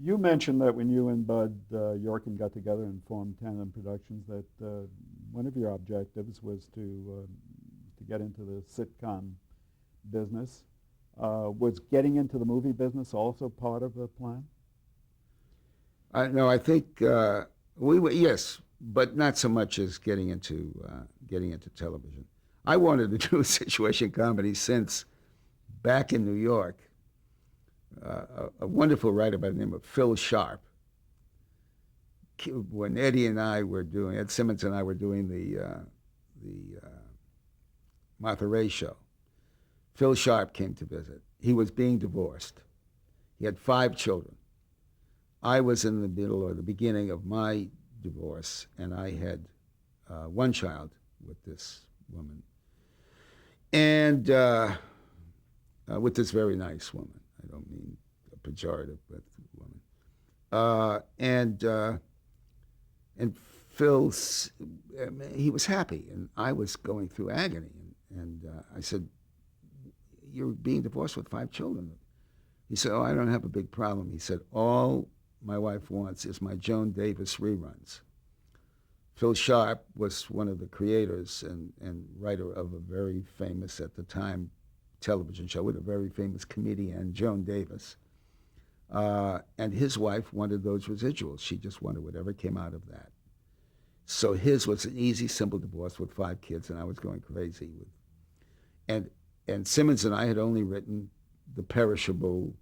You mentioned that when you and Bud Yorkin got together and formed Tandem Productions, that one of your objectives was to get into the sitcom business. Was getting into the movie business also part of the plan? No, I think we were, yes, but not so much as getting into television. I wanted to do a situation comedy since back in New York. A wonderful writer by the name of Phil Sharp. When Ed Simmons and I were doing the Martha Ray show, Phil Sharp came to visit. He was being divorced. He had 5 children. I was in the middle or the beginning of my divorce, and I had 1 child with this woman, and with this very nice woman. I don't mean a pejorative, but woman. And Phil, he was happy, and I was going through agony. And I said, "You're being divorced with 5 children." He said, "Oh, I don't have a big problem." He said, "All my wife wants is my Joan Davis reruns." Phil Sharp was one of the creators and writer of a very famous, at the time, television show with a very famous comedian, Joan Davis. And his wife wanted those residuals. She just wanted whatever came out of that. So his was an easy, simple divorce with 5 kids, and I was going crazy with. And Simmons and I had only written the perishable,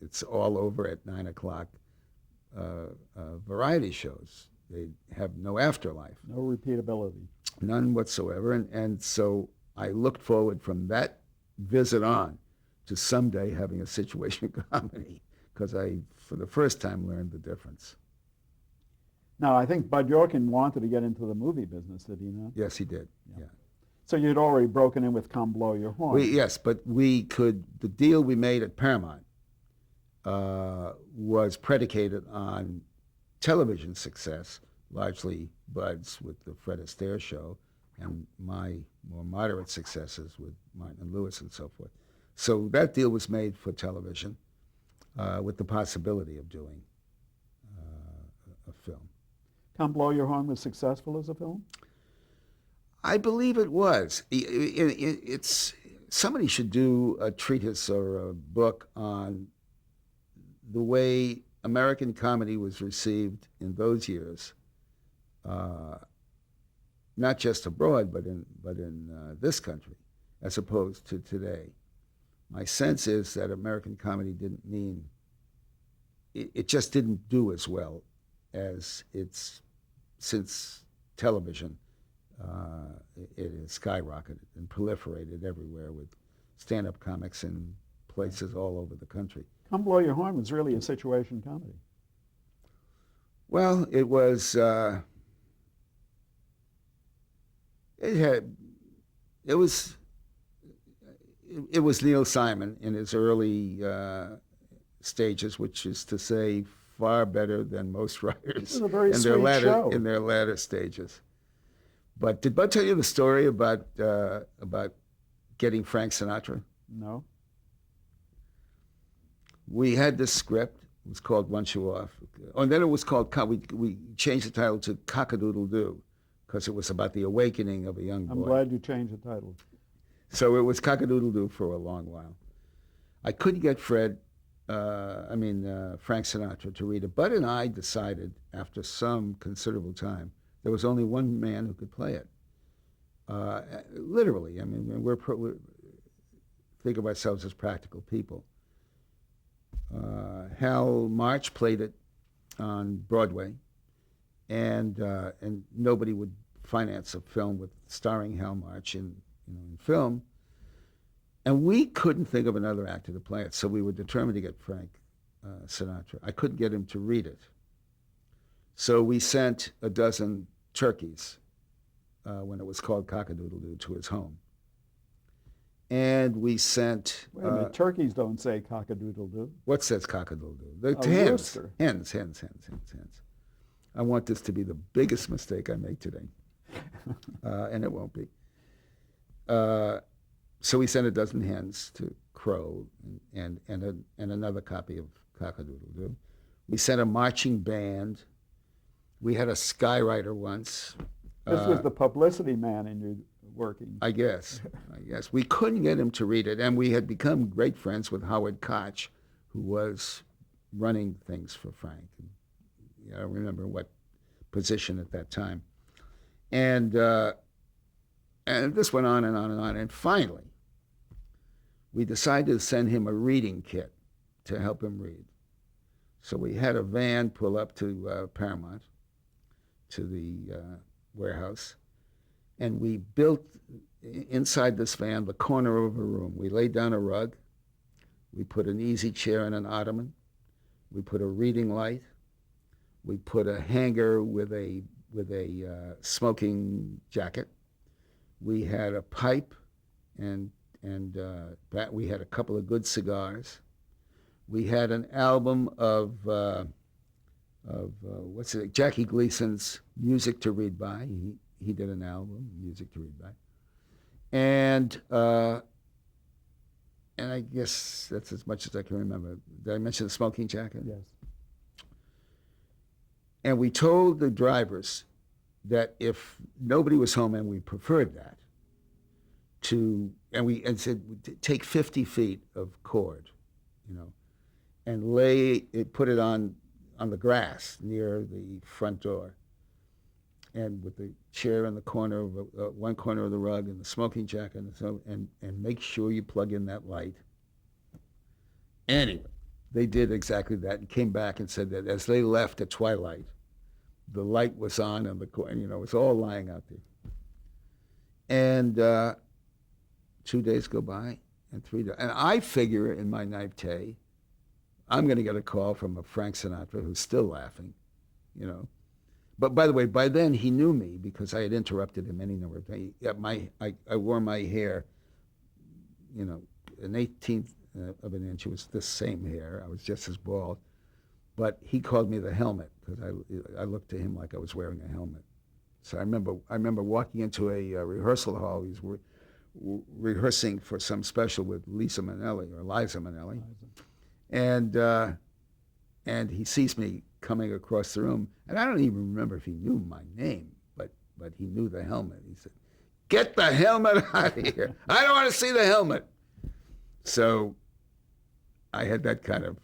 it's all over at 9 o'clock variety shows. They have no afterlife. No repeatability. None whatsoever. And so I looked forward from that visit on to someday having a situation comedy, because I, for the first time, learned the difference. Now, I think Bud Yorkin wanted to get into the movie business, did he not? Yes, he did. Yeah. So you'd already broken in with Come Blow Your Horn. Yes, but the deal we made at Paramount was predicated on television success, largely Bud's with the Fred Astaire show, and my more moderate successes with Martin and Lewis and so forth. So that deal was made for television with the possibility of doing a film. Come Blow Your Horn was successful as a film? I believe it was. It's somebody should do a treatise or a book on the way American comedy was received in those years, not just abroad, but in this country, as opposed to today. My sense is that American comedy didn't mean, it just didn't do as well as it's, since television, it has skyrocketed and proliferated everywhere with stand-up comics in places all over the country. Come Blow Your Horn was really a situation comedy. Well, it was, it was Neil Simon in his early stages, which is to say far better than most writers in their latter stages. But did Bud tell you the story about getting Frank Sinatra? No. We had this script. It was called Once You Off. And then it was called, we changed the title to Cock-a-Doodle-Doo, because it was about the awakening of a young boy. I'm glad you changed the title. So it was Cock-a-Doodle-Doo for a long while. I couldn't get Frank Sinatra to read it. Bud and I decided, after some considerable time, there was only one man who could play it. Literally, I mean, we think of ourselves as practical people. Hal March played it on Broadway, and nobody would finance a film with starring Hal March in film, and we couldn't think of another actor to play it. So we were determined to get Frank Sinatra. I couldn't get him to read it, so we sent a dozen turkeys when it was called Cock-a-Doodle-Doo to his home. And we sent... Wait a minute, turkeys don't say cock-a-doodle-doo. What says cock-a-doodle-doo? Rooster. Hens. I want this to be the biggest mistake I make today. And it won't be. So we sent a dozen hens Crow and another copy of Cock-a-Doodle-Doo. We sent a marching band. We had a skywriter once. This was the publicity man in your working. I guess. We couldn't get him to read it, and we had become great friends with Howard Koch, who was running things for Frank. And, I don't remember what position at that time. And this went on and on and on. And finally, we decided to send him a reading kit to help him read. So we had a van pull up to Paramount, to the warehouse, and we built inside this van the corner of a room. We laid down a rug. We put an easy chair and an ottoman. We put a reading light. We put a hanger with a smoking jacket. We had a pipe, and we had a couple of good cigars. We had an album of Jackie Gleason's Music to Read By. He did an album, Music to Read By, and I guess that's as much as I can remember. Did I mention the smoking jacket? Yes. And we told the drivers that if nobody was home, and we preferred that, and said take 50 feet of cord, and put it on the grass near the front door, and with the chair in the corner of one corner of the rug and the smoking jacket, and make sure you plug in that light. Anyway, they did exactly that and came back and said that as they left at twilight, the light was on and it was all lying out there. And 2 days go by, and 3 days, and I figure in my naivete, I'm going to get a call from a Frank Sinatra who's still laughing, But by the way, by then he knew me because I had interrupted him any number of times. I wore my hair, an 18th of an inch. It was the same hair. I was just as bald. But he called me the helmet because I looked to him like I was wearing a helmet. So I remember walking into a rehearsal hall. He was rehearsing for some special with Liza Minnelli. And he sees me coming across the room, and I don't even remember if he knew my name, but he knew the helmet. He said, "Get the helmet out of here! I don't want to see the helmet." So I had that kind of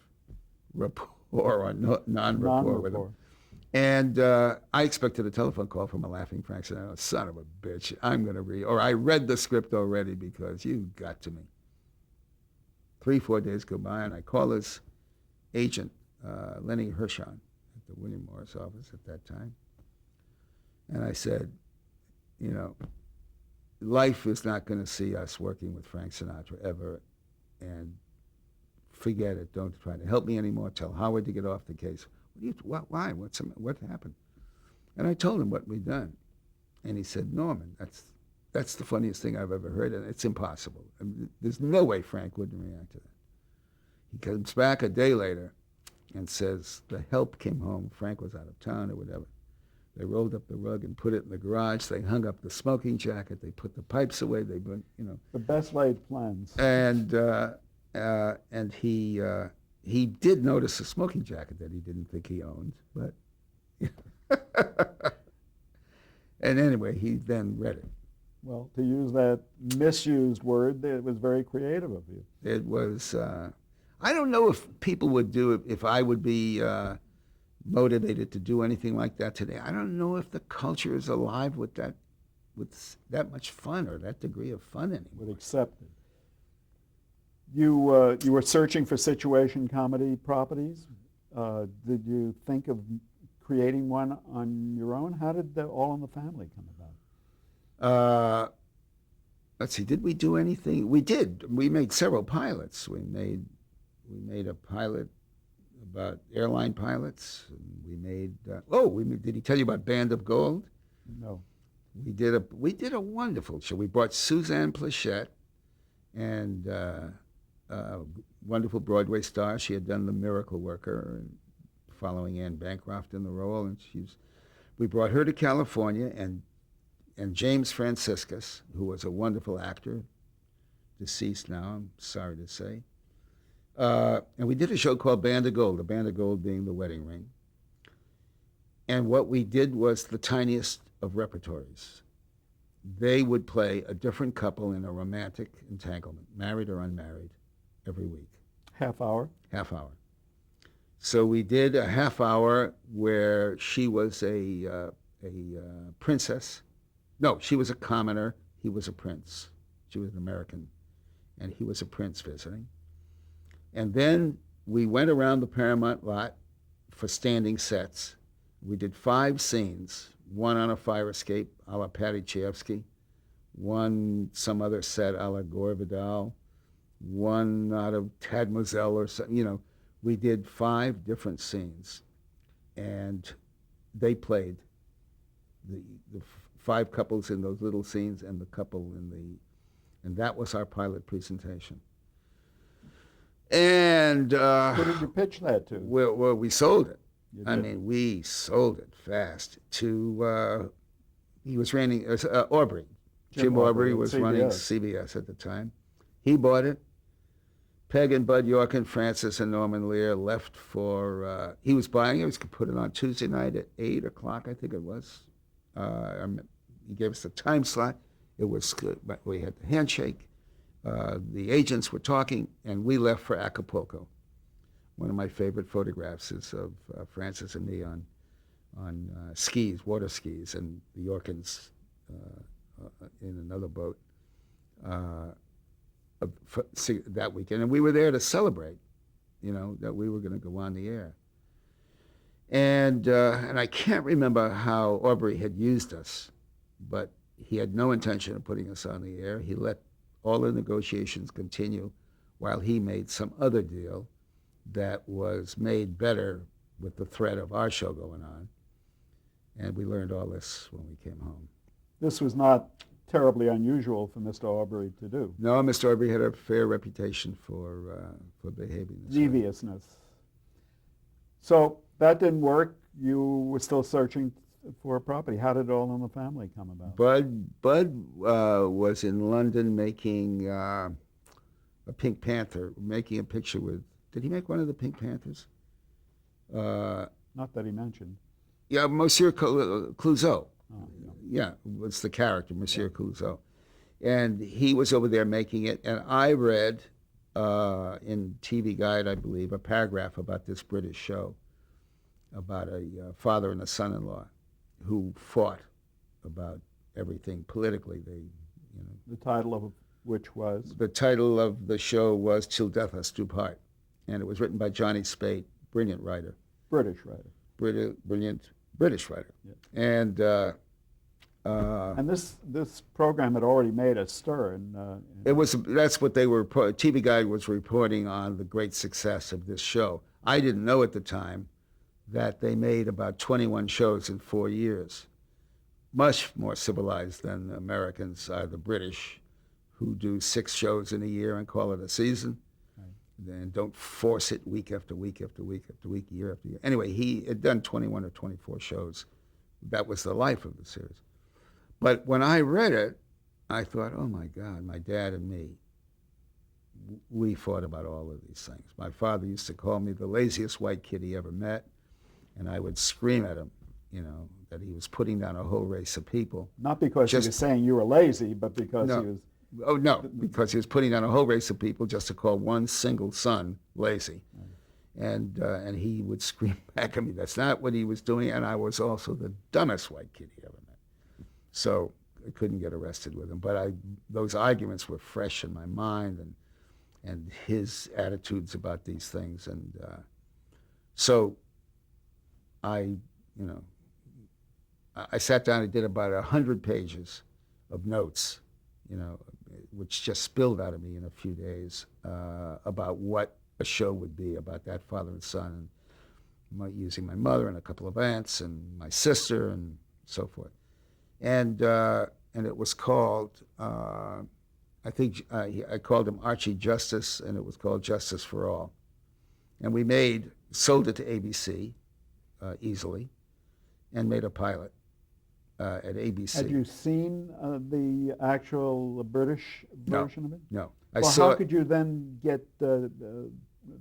rapport or non-rapport with him. And I expected a telephone call from a laughing Frank Sinatra. Son of a bitch, I'm going to read, or I read the script already because you got to me. 3-4 days go by, and I call his agent, Lenny Hershon, at the William Morris office at that time. And I said, life is not going to see us working with Frank Sinatra ever, and forget it. Don't try to help me anymore. Tell Howard to get off the case. Why? What happened? And I told him what we'd done. And he said, Norman, that's the funniest thing I've ever heard, and it's impossible. I mean, there's no way Frank wouldn't react to that. He comes back a day later and says the help came home. Frank was out of town or whatever. They rolled up the rug and put it in the garage. They hung up the smoking jacket. They put the pipes away. They put, The best laid plans. And he did notice a smoking jacket that he didn't think he owned, but and anyway, he then read it. Well, to use that misused word, it was very creative of you. It was. I don't know if people would do it, if I would be motivated to do anything like that today. I don't know if the culture is alive with that much fun or that degree of fun anymore. Would accept it. You were searching for situation comedy properties. Did you think of creating one on your own? How did the All in the Family come about? Let's see. Did we do anything? We did. We made several pilots. We made a pilot about airline pilots. We made. Did he tell you about Band of Gold? No. We did a wonderful show. We brought Suzanne Plachette and wonderful Broadway star. She had done The Miracle Worker, following Anne Bancroft in the role, and we brought her to California, and James Franciscus, who was a wonderful actor, deceased now, I'm sorry to say. And we did a show called Band of Gold, the Band of Gold being the wedding ring. And what we did was the tiniest of repertories. They would play a different couple in a romantic entanglement, married or unmarried, every week. Half hour? Half hour. So we did a half hour where she was a princess. No, she was a commoner. He was a prince. She was an American, and he was a prince visiting. And then we went around the Paramount lot for standing sets. We did 5 scenes, one on a fire escape, a la Patty Chayefsky, one some other set, a la Gore Vidal, one out of Mademoiselle or something, you know. We did 5 different scenes, and they played the 5 couples in those little scenes and the couple and that was our pilot presentation. And Who did you pitch that to? well, we sold it. You I did. mean, we sold it fast to, he was running, Aubrey. Jim Aubrey at was running CBS at the time. He bought it. Peg and Bud York and Francis and Norman Lear left for, he was buying it. He was going to put it on Tuesday night at 8 o'clock, I think it was. He gave us the time slot. It was good, but we had the handshake. The agents were talking, and we left for Acapulco. One of my favorite photographs is of Francis and me on skis, water skis, and the Yorkins in another boat that weekend. And we were there to celebrate, you know, that we were going to go on the air. And I can't remember how Aubrey had used us, but he had no intention of putting us on the air. He let all the negotiations continue while he made some other deal that was made better with the threat of our show going on. And we learned all this when we came home. This was not terribly unusual for Mr. Aubrey to do. No, Mr. Aubrey had a fair reputation for behaving this way. Deviousness. So that didn't work. You were still searching for a property. How did All in the Family come about? Bud was in London making a Pink Panther, making a picture with, did he make one of the Pink Panthers? Not that he mentioned. Yeah, Monsieur Clouseau. Oh, Yeah, was the character, Monsieur Clouseau. And he was over there making it, and I read in TV Guide, I believe, a paragraph about this British show about a father and a son-in-law who fought about everything politically. They, you know, The title of which was? the title of the show was "Till Death Us Do Part," and it was written by Johnny Spate, brilliant writer, British writer. brilliant British writer, Yeah. and And this program had already made a stir. that's what they were. TV Guide was reporting on the great success of this show. I didn't know at the time that they made about 21 shows in 4 years, much more civilized than the Americans, the British, who do 6 shows in a year and call it a season. Then don't force it week after week after week after week, year after year. Anyway, he had done 21 or 24 shows. That was the life of the series. But when I read it, I thought, oh my God, my dad and me, we fought about all of these things. My father used to call me the laziest white kid he ever met, and I would scream at him, you know, that he was putting down a whole race of people. Not because he was saying you were lazy, but because No. he was... Oh, no, because he was putting down a whole race of people just to call one single son lazy. And he would scream back at me. That's not what he was doing, and I was also the dumbest white kid he ever met. So I couldn't get arrested with him. But those arguments were fresh in my mind, and his attitudes about these things. And so I sat down and did about 100 pages of notes, you know, which just spilled out of me in a few days about what a show would be about that father and son, and using my mother and a couple of aunts and my sister and so forth. And it was called, I think I called him Archie Justice, and it was called Justice for All. And we sold it to ABC easily, and made a pilot at ABC. Had you seen the actual British version of it? No. I Well, saw. how could you then get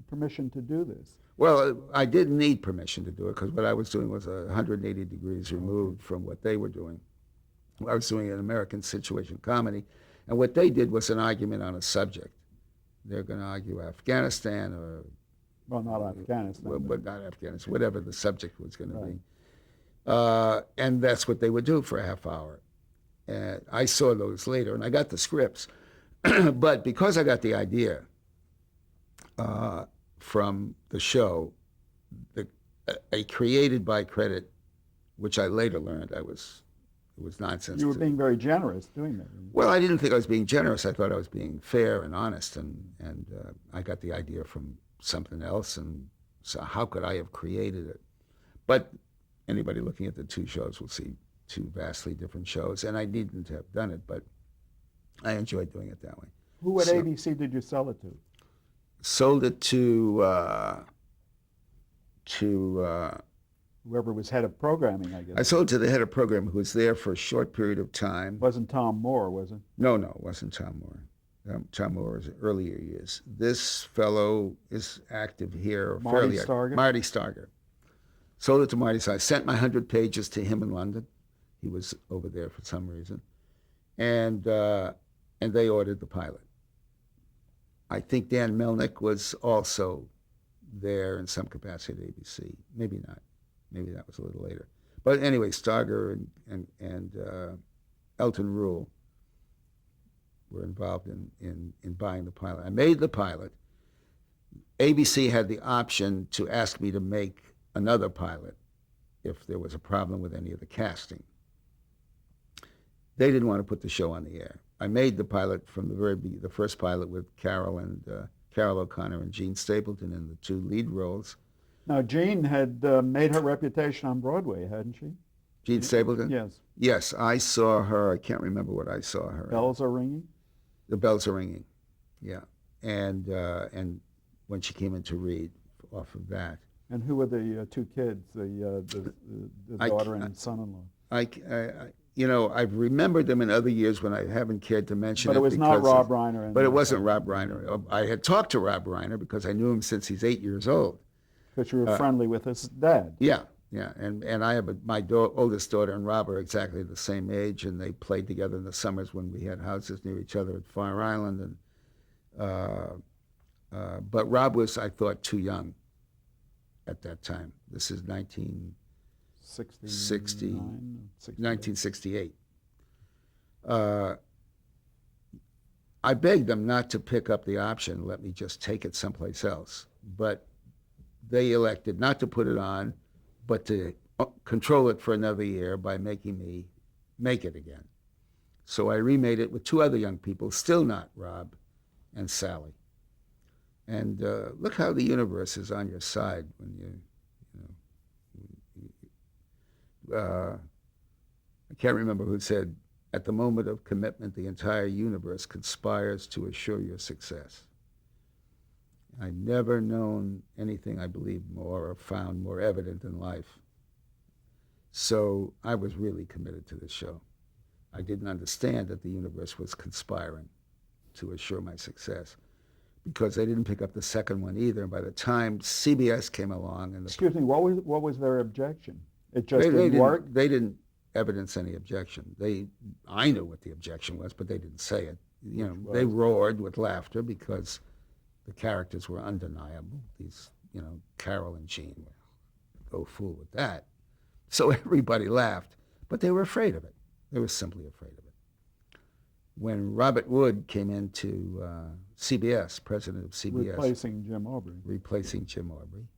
permission to do this? Well, I didn't need permission to do it because what I was doing was 180 degrees removed from what they were doing. I was doing an American situation comedy, and what they did was an argument on a subject. They're going to argue Afghanistan or Well, not Afghanistan. but not Afghanistan, whatever the subject was going to Right. be. And that's what they would do for a half hour. And I saw those later, and I got the scripts. But because I got the idea from the show, a created by credit, which I later learned it was nonsense. You were being very generous doing that. Well, I didn't think I was being generous. I thought I was being fair and honest, and I got the idea from something else, and so how could I have created it? But anybody looking at the two shows will see two vastly different shows, and I needn't have done it, but I enjoyed doing it that way. Who at So- ABC did you sell it to? Sold it to Whoever was head of programming, I guess. I sold it to the head of program who was there for a short period of time. Wasn't Tom Moore, was it? No, it wasn't Tom Moore. Tom Moore was earlier years. This fellow is active here. Marty Stargett? Marty Stargett. Sold it to Marty Stargett. Sent my 100 pages to him in London. He was over there for some reason. And they ordered the pilot. I think Dan Melnick was also there in some capacity at ABC. Maybe not. Maybe that was a little later. But anyway, Stargett and Elton Rule were involved in buying the pilot. I made the pilot. ABC had the option to ask me to make another pilot if there was a problem with any of the casting. They didn't want to put the show on the air. I made the pilot from the first pilot with Carol O'Connor and Gene Stapleton in the two lead roles. Now, Jean had made her reputation on Broadway, hadn't she? Gene Stapleton? Yes. Yes, I saw her. I can't remember what I saw her. Bells are ringing? The bells are ringing, yeah. And when she came in to read off of that. And who were the two kids, the daughter and son-in-law? I've remembered them in other years when I haven't cared to mention it. But it was not Rob Reiner. But it wasn't Rob Reiner. I had talked to Rob Reiner because I knew him since he's 8 years old. Because you were friendly with his dad. Yeah. And I have my oldest daughter and Rob are exactly the same age, and they played together in the summers when we had houses near each other at Fire Island. But Rob was, I thought, too young at that time. This is 1968. I begged them not to pick up the option, let me just take it someplace else. But they elected not to put it on, but to control it for another year by making me make it again. So I remade it with two other young people, still not Rob and Sally. And look how the universe is on your side when I can't remember who said, at the moment of commitment, the entire universe conspires to assure your success. I've never known anything I believe more or found more evident in life. So I was really committed to this show. I didn't understand that the universe was conspiring to assure my success because they didn't pick up the second one either. And by the time CBS came along and Excuse me, what was their objection? It just didn't work? They didn't evidence any objection. I knew what the objection was, but they didn't say it. They roared with laughter because the characters were undeniable. These, Carol and Gene, go fool with that. So everybody laughed, but they were afraid of it. They were simply afraid of it. When Robert Wood came into CBS, president of CBS. Replacing Jim Aubrey.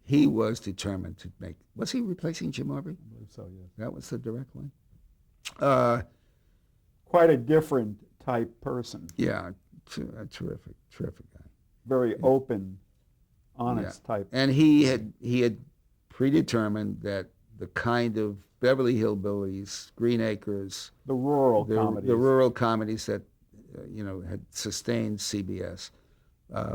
He was determined to make, was he replacing Jim Aubrey? I believe so, yes. That was the direct line? Quite a different type person. Yeah, a terrific guy. Very open, honest type. And he had predetermined that the kind of Beverly Hillbillies, Green Acres, the rural comedies that had sustained CBS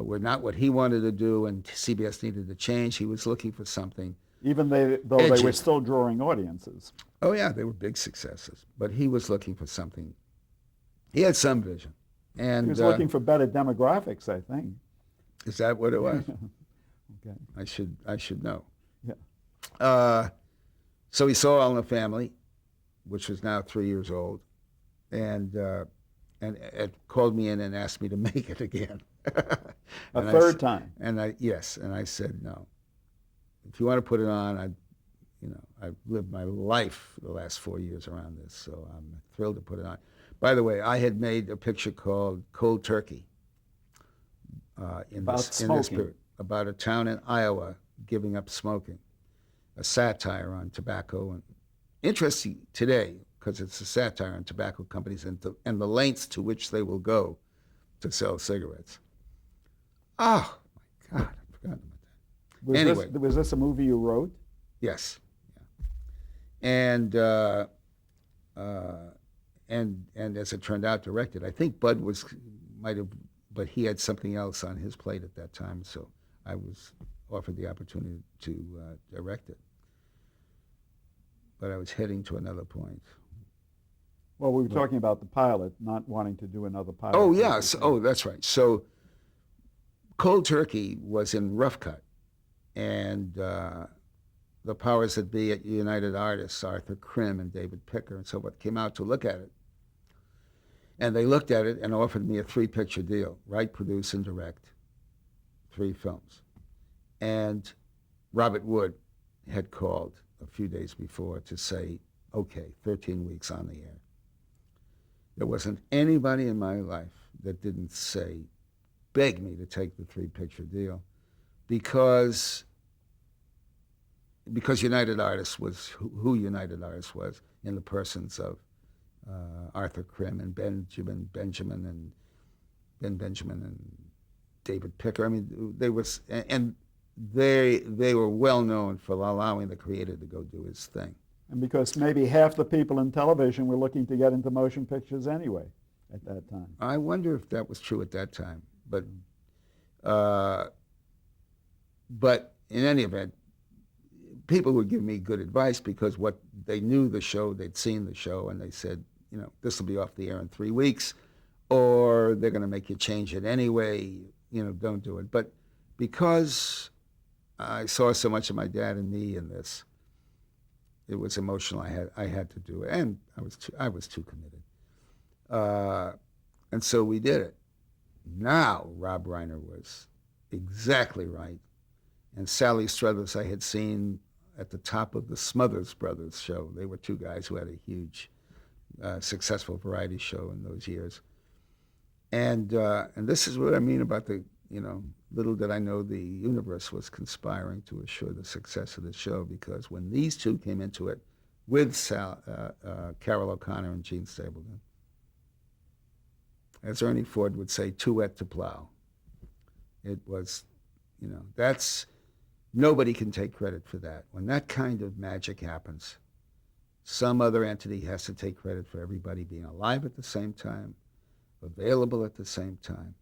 were not what he wanted to do, and CBS needed to change. He was looking for something. Even though they were still drawing audiences. Oh yeah, they were big successes, but he was looking for something. He had some vision, He And was looking for better demographics, I think. is that what it was? Okay. I should know. Yeah. So he saw All in the Family, which was now 3 years old, and it called me in and asked me to make it again. A third time. And I said no. If you want to put it on, I've lived my life the last 4 years around this, so I'm thrilled to put it on. By the way, I had made a picture called Cold Turkey in this period, about a town in Iowa giving up smoking, a satire on tobacco, and interesting today because it's a satire on tobacco companies and the lengths to which they will go to sell cigarettes. Oh, my God, I've forgotten about that. Anyway. Was this a movie you wrote? Yes. Yeah. And as it turned out, directed. I think Bud might have, but he had something else on his plate at that time, so I was offered the opportunity to direct it. But I was heading to another point. Well, we were talking about the pilot, not wanting to do another pilot. Oh, yes. Oh, that's right. So Cold Turkey was in rough cut, and the powers that be at United Artists, Arthur Krim and David Picker and so forth, came out to look at it. And they looked at it and offered me a 3-picture deal, write, produce, and direct 3 films. And Robert Wood had called a few days before to say, okay, 13 weeks on the air. There wasn't anybody in my life that didn't beg me to take the 3-picture deal because United Artists was who United Artists was in the persons of Arthur Krim and Ben Benjamin and David Picker. I mean, they were well known for allowing the creator to go do his thing. And because maybe half the people in television were looking to get into motion pictures anyway at that time. I wonder if that was true at that time, but in any event, people would give me good advice because they knew the show, they'd seen the show, and they said, this will be off the air in 3 weeks, or they're going to make you change it anyway. Don't do it. But because I saw so much of my dad and me in this, it was emotional. I had to do it, and I was too committed. And so we did it. Now Rob Reiner was exactly right, and Sally Struthers I had seen at the top of the Smothers Brothers show. They were 2 guys who had a huge, successful variety show in those years. And this is what I mean about little did I know the universe was conspiring to assure the success of the show, because when these 2 came into it with Carol O'Connor and Gene Stapleton, as Ernie Ford would say, tout et to plow. It was, nobody can take credit for that. When that kind of magic happens, some other entity has to take credit for everybody being alive at the same time, available at the same time,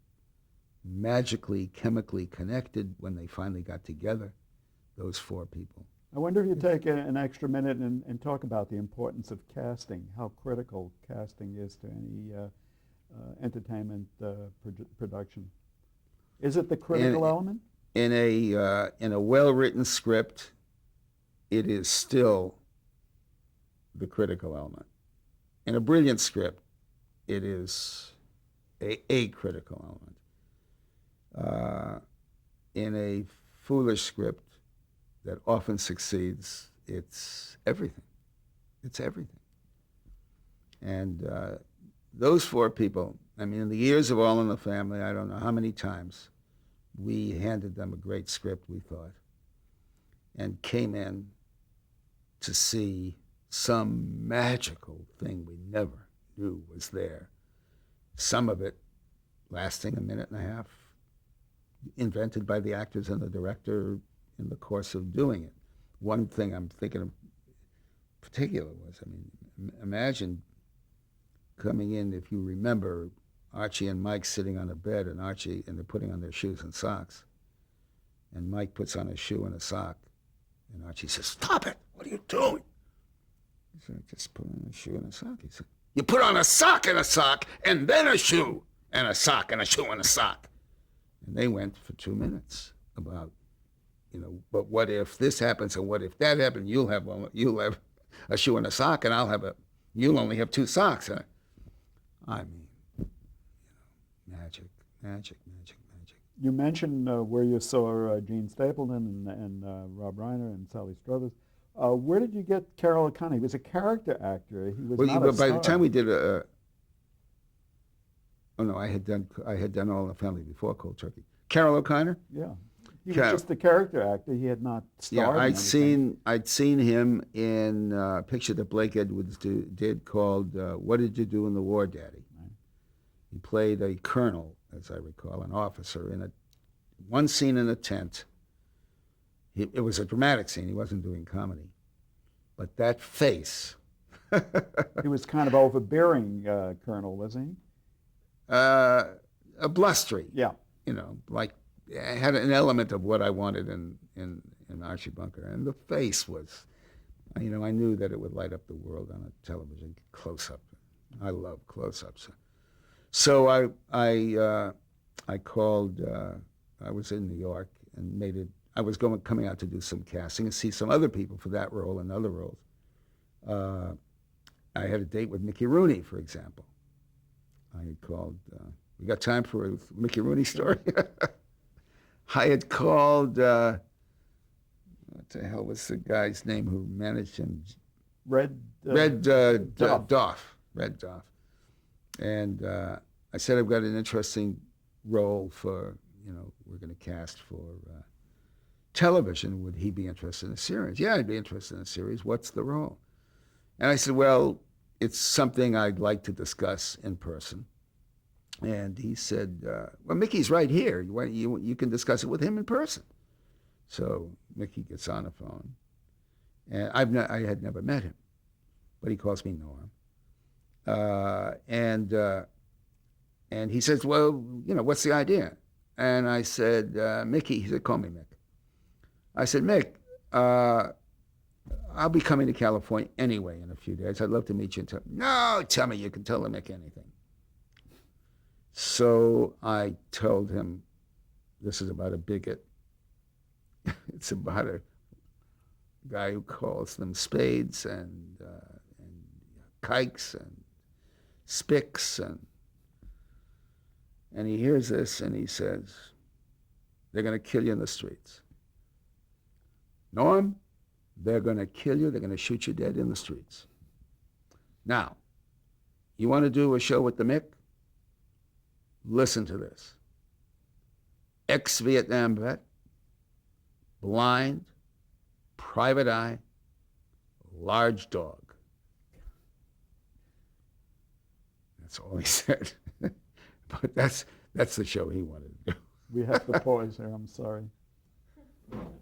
magically, chemically connected when they finally got together, those 4 people. I wonder if you take an extra minute and talk about the importance of casting, how critical casting is to any entertainment production. Is it the critical element? In a well-written script, it is still the critical element. In a brilliant script, it is a critical element. In a foolish script that often succeeds, it's everything. It's everything. And those 4 people, I mean, in the years of All in the Family, I don't know how many times we handed them a great script, we thought, and came in to see some magical thing we never knew was there. Some of it lasting a minute and a half, invented by the actors and the director in the course of doing it. One thing I'm thinking of particular was, imagine coming in, if you remember, Archie and Mike sitting on a bed, and they're putting on their shoes and socks. And Mike puts on a shoe and a sock. And Archie says, "Stop it! What are you doing?" He said, "Just put on a shoe and a sock." He said, "You put on a sock and then a shoe, and a sock and a shoe and a sock. And they went for 2 minutes about, but what if this happens and what if that happens? You'll have a shoe and a sock, and you'll only have 2 socks. I mean, magic, magic, magic, magic. You mentioned where you saw Gene Stapleton and Rob Reiner and Sally Struthers. Where did you get Carroll O'Connor? He was a character actor. He was not a by star. the time we did I had done All in the Family before Cold Turkey. Carroll O'Connor? Yeah. He was just a character actor. He had not starred in anything. I'd seen him in a picture that Blake Edwards did called What Did You Do in the War, Daddy? Right. He played a colonel, as I recall, an officer in one scene in a tent. It was a dramatic scene. He wasn't doing comedy. But that face. He was kind of overbearing colonel, wasn't he? A blustery. Yeah. Like it had an element of what I wanted in Archie Bunker. And the face was, I knew that it would light up the world on a television close-up. I love close-ups. So I called, I was in New York and I was coming out to do some casting and see some other people for that role and other roles. I had a date with Mickey Rooney, for example. I had called, we got time for a Mickey Rooney story? I had called, what the hell was the guy's name who managed him? Red Doff. And I said, I've got an interesting role for, we're going to cast for television. Would he be interested in a series? Yeah, I'd be interested in a series. What's the role? And I said, well, it's something I'd like to discuss in person. And he said, well, Mickey's right here. You can discuss it with him in person. So Mickey gets on the phone. And I had never met him, but he calls me Norm. And he says, well, what's the idea? And I said, Mickey, he said, call me Mick. I said, Mick, I'll be coming to California anyway in a few days. I'd love to meet you. No, tell me you can tell Mick anything. So I told him, this is about a bigot. It's about a guy who calls them spades and kikes and spicks. And he hears this and he says, they're going to kill you in the streets. Norm, they're going to kill you. They're going to shoot you dead in the streets. Now, you want to do a show with the Mick? Listen to this. Ex-Vietnam vet, blind, private eye, large dog. That's all he said. But that's the show he wanted to do. We have to pause here. I'm sorry.